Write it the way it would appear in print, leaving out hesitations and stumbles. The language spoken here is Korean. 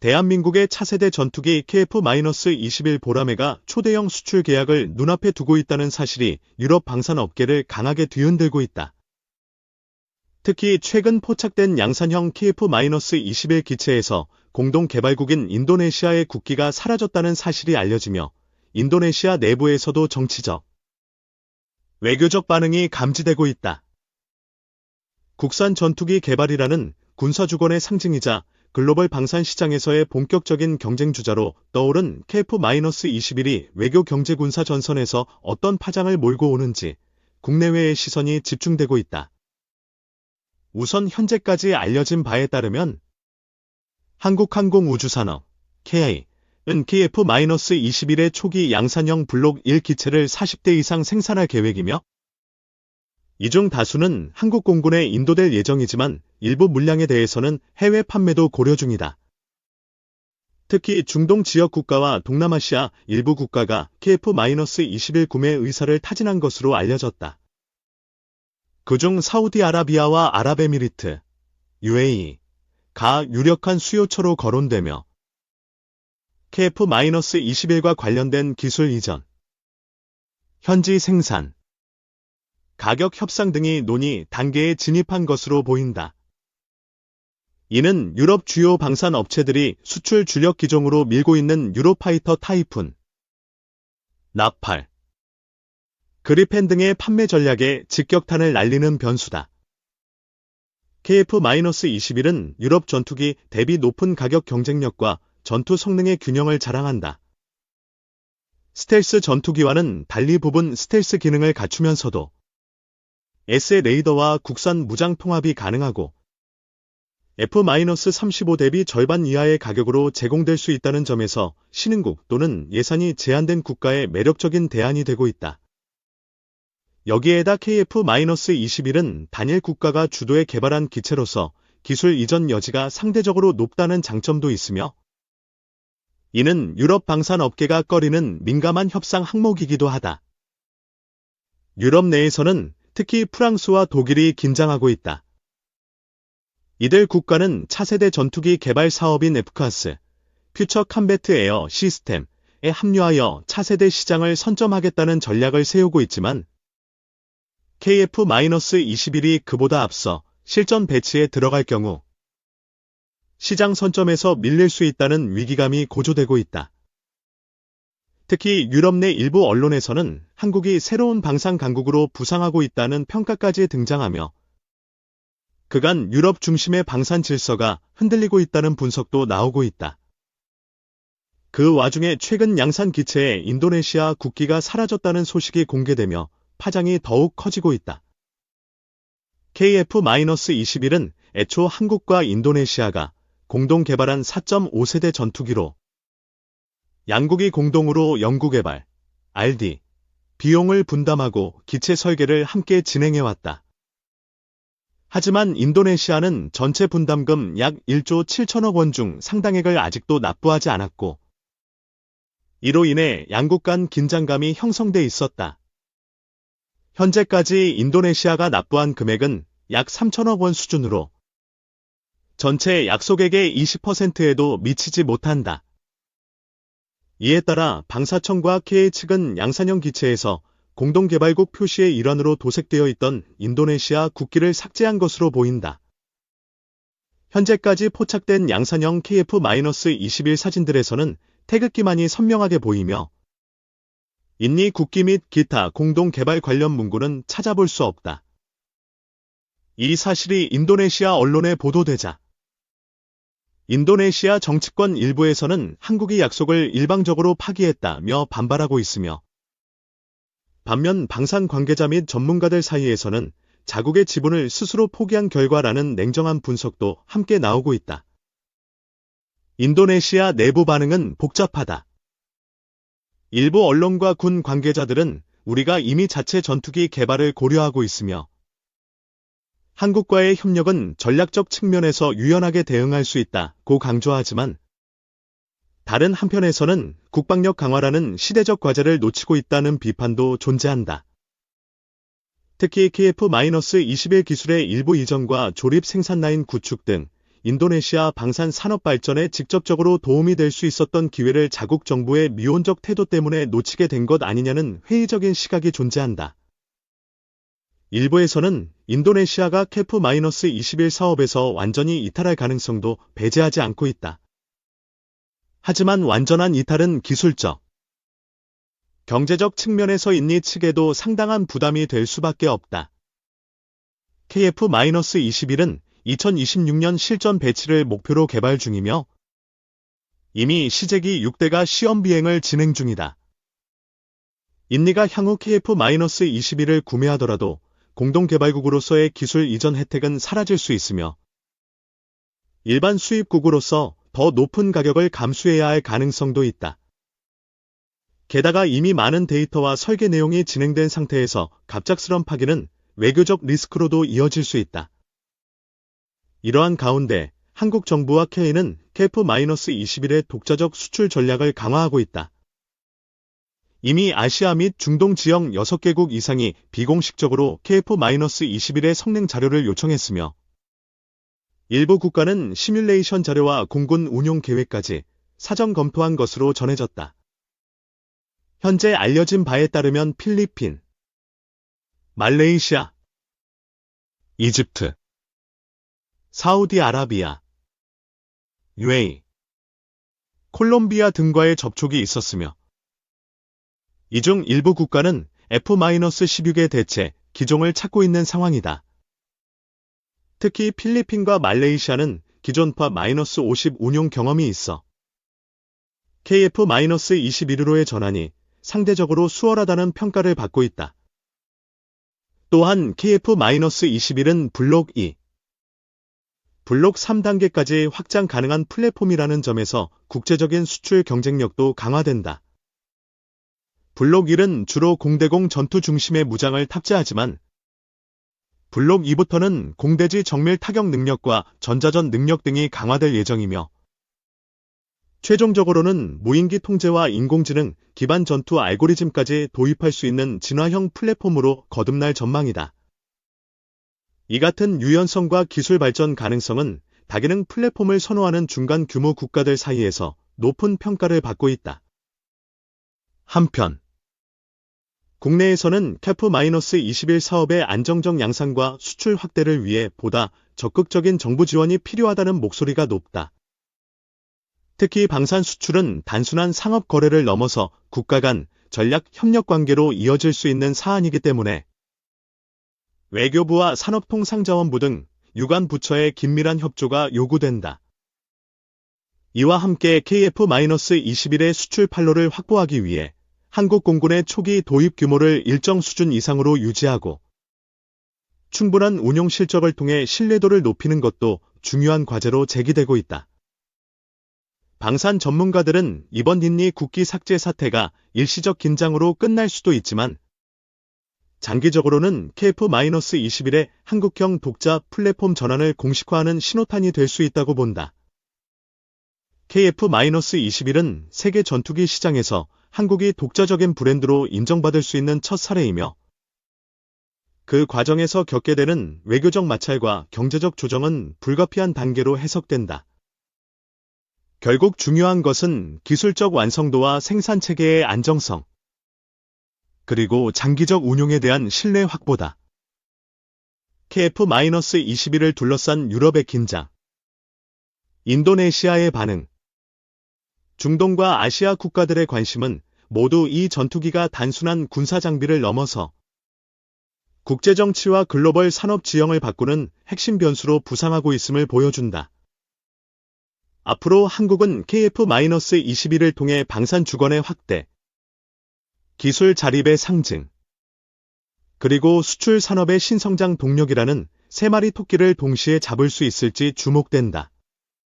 대한민국의 차세대 전투기 KF-21 보라매가 초대형 수출 계약을 눈앞에 두고 있다는 사실이 유럽 방산업계를 강하게 뒤흔들고 있다. 특히 최근 포착된 양산형 KF-21 기체에서 공동개발국인 인도네시아의 국기가 사라졌다는 사실이 알려지며 인도네시아 내부에서도 정치적, 외교적 반응이 감지되고 있다. 국산 전투기 개발이라는 군사주권의 상징이자 글로벌 방산 시장에서의 본격적인 경쟁주자로 떠오른 KF-21이 외교 경제 군사 전선에서 어떤 파장을 몰고 오는지 국내외의 시선이 집중되고 있다. 우선 현재까지 알려진 바에 따르면 한국항공우주산업 KI은 KF-21의 초기 양산형 블록 1 기체를 40대 이상 생산할 계획이며 이 중 다수는 한국 공군에 인도될 예정이지만 일부 물량에 대해서는 해외 판매도 고려 중이다. 특히 중동 지역 국가와 동남아시아 일부 국가가 KF-21 구매 의사를 타진한 것으로 알려졌다. 그중 사우디아라비아와 아랍에미리트, UAE가 유력한 수요처로 거론되며 KF-21과 관련된 기술 이전, 현지 생산, 가격 협상 등이 논의 단계에 진입한 것으로 보인다. 이는 유럽 주요 방산 업체들이 수출 주력 기종으로 밀고 있는 유로파이터 타이푼, 나팔, 그리펜 등의 판매 전략에 직격탄을 날리는 변수다. KF-21은 유럽 전투기 대비 높은 가격 경쟁력과 전투 성능의 균형을 자랑한다. 스텔스 전투기와는 달리 부분 스텔스 기능을 갖추면서도 S 레이더와 국산 무장 통합이 가능하고 F-35 대비 절반 이하의 가격으로 제공될 수 있다는 점에서 신흥국 또는 예산이 제한된 국가의 매력적인 대안이 되고 있다. 여기에다 KF-21은 단일 국가가 주도해 개발한 기체로서 기술 이전 여지가 상대적으로 높다는 장점도 있으며 이는 유럽 방산 업계가 꺼리는 민감한 협상 항목이기도 하다. 유럽 내에서는 특히 프랑스와 독일이 긴장하고 있다. 이들 국가는 차세대 전투기 개발 사업인 FCAS, 퓨처 컴배트 에어 시스템에 합류하여 차세대 시장을 선점하겠다는 전략을 세우고 있지만 KF-21이 그보다 앞서 실전 배치에 들어갈 경우 시장 선점에서 밀릴 수 있다는 위기감이 고조되고 있다. 특히 유럽 내 일부 언론에서는 한국이 새로운 방산 강국으로 부상하고 있다는 평가까지 등장하며 그간 유럽 중심의 방산 질서가 흔들리고 있다는 분석도 나오고 있다. 그 와중에 최근 양산 기체에 인도네시아 국기가 사라졌다는 소식이 공개되며 파장이 더욱 커지고 있다. KF-21은 애초 한국과 인도네시아가 공동 개발한 4.5세대 전투기로 양국이 공동으로 연구개발, R&D, 비용을 분담하고 기체 설계를 함께 진행해왔다. 하지만 인도네시아는 전체 분담금 약 1조 7천억 원 중 상당액을 아직도 납부하지 않았고 이로 인해 양국 간 긴장감이 형성돼 있었다. 현재까지 인도네시아가 납부한 금액은 약 3천억 원 수준으로 전체 약속액의 20%에도 미치지 못한다. 이에 따라 방사청과 KA 측은 양산형 기체에서 공동개발국 표시의 일환으로 도색되어 있던 인도네시아 국기를 삭제한 것으로 보인다. 현재까지 포착된 양산형 KF-21 사진들에서는 태극기만이 선명하게 보이며 인니 국기 및 기타 공동개발 관련 문구는 찾아볼 수 없다. 이 사실이 인도네시아 언론에 보도되자 인도네시아 정치권 일부에서는 한국이 약속을 일방적으로 파기했다며 반발하고 있으며 반면 방산 관계자 및 전문가들 사이에서는 자국의 지분을 스스로 포기한 결과라는 냉정한 분석도 함께 나오고 있다. 인도네시아 내부 반응은 복잡하다. 일부 언론과 군 관계자들은 우리가 이미 자체 전투기 개발을 고려하고 있으며 한국과의 협력은 전략적 측면에서 유연하게 대응할 수 있다고 강조하지만 다른 한편에서는 국방력 강화라는 시대적 과제를 놓치고 있다는 비판도 존재한다. 특히 KF-21 기술의 일부 이전과 조립 생산 라인 구축 등 인도네시아 방산 산업 발전에 직접적으로 도움이 될 수 있었던 기회를 자국 정부의 미온적 태도 때문에 놓치게 된 것 아니냐는 회의적인 시각이 존재한다. 일부에서는 인도네시아가 KF-21 사업에서 완전히 이탈할 가능성도 배제하지 않고 있다. 하지만 완전한 이탈은 기술적, 경제적 측면에서 인니 측에도 상당한 부담이 될 수밖에 없다. KF-21은 2026년 실전 배치를 목표로 개발 중이며 이미 시제기 6대가 시험 비행을 진행 중이다. 인니가 향후 KF-21을 구매하더라도 공동개발국으로서의 기술 이전 혜택은 사라질 수 있으며 일반 수입국으로서 더 높은 가격을 감수해야 할 가능성도 있다. 게다가 이미 많은 데이터와 설계 내용이 진행된 상태에서 갑작스런 파기는 외교적 리스크로도 이어질 수 있다. 이러한 가운데 한국 정부와 K는 KF-21의 독자적 수출 전략을 강화하고 있다. 이미 아시아 및 중동 지역 6개국 이상이 비공식적으로 KF-21의 성능 자료를 요청했으며 일부 국가는 시뮬레이션 자료와 공군 운용 계획까지 사전 검토한 것으로 전해졌다. 현재 알려진 바에 따르면 필리핀, 말레이시아, 이집트, 사우디아라비아, UAE, 콜롬비아 등과의 접촉이 있었으며 이 중 일부 국가는 F-16의 대체, 기종을 찾고 있는 상황이다. 특히 필리핀과 말레이시아는 기존 파-50 운용 경험이 있어 KF-21으로의 전환이 상대적으로 수월하다는 평가를 받고 있다. 또한 KF-21은 블록 2, 블록 3단계까지 확장 가능한 플랫폼이라는 점에서 국제적인 수출 경쟁력도 강화된다. 블록 1은 주로 공대공 전투 중심의 무장을 탑재하지만 블록 2부터는 공대지 정밀 타격 능력과 전자전 능력 등이 강화될 예정이며 최종적으로는 무인기 통제와 인공지능 기반 전투 알고리즘까지 도입할 수 있는 진화형 플랫폼으로 거듭날 전망이다. 이 같은 유연성과 기술 발전 가능성은 다기능 플랫폼을 선호하는 중간 규모 국가들 사이에서 높은 평가를 받고 있다. 한편 국내에서는 KF-21 사업의 안정적 양산과 수출 확대를 위해 보다 적극적인 정부 지원이 필요하다는 목소리가 높다. 특히 방산 수출은 단순한 상업 거래를 넘어서 국가 간 전략 협력 관계로 이어질 수 있는 사안이기 때문에 외교부와 산업통상자원부 등 유관 부처의 긴밀한 협조가 요구된다. 이와 함께 KF-21의 수출 판로를 확보하기 위해 한국 공군의 초기 도입 규모를 일정 수준 이상으로 유지하고 충분한 운용 실적을 통해 신뢰도를 높이는 것도 중요한 과제로 제기되고 있다. 방산 전문가들은 이번 인니 국기 삭제 사태가 일시적 긴장으로 끝날 수도 있지만 장기적으로는 KF-21의 한국형 독자 플랫폼 전환을 공식화하는 신호탄이 될 수 있다고 본다. KF-21은 세계 전투기 시장에서 한국이 독자적인 브랜드로 인정받을 수 있는 첫 사례이며 그 과정에서 겪게 되는 외교적 마찰과 경제적 조정은 불가피한 단계로 해석된다. 결국 중요한 것은 기술적 완성도와 생산체계의 안정성, 그리고 장기적 운용에 대한 신뢰 확보다. KF-21을 둘러싼 유럽의 긴장, 인도네시아의 반응, 중동과 아시아 국가들의 관심은 모두 이 전투기가 단순한 군사 장비를 넘어서 국제정치와 글로벌 산업 지형을 바꾸는 핵심 변수로 부상하고 있음을 보여준다. 앞으로 한국은 KF-21을 통해 방산 주권의 확대, 기술 자립의 상징, 그리고 수출 산업의 신성장 동력이라는 세 마리 토끼를 동시에 잡을 수 있을지 주목된다.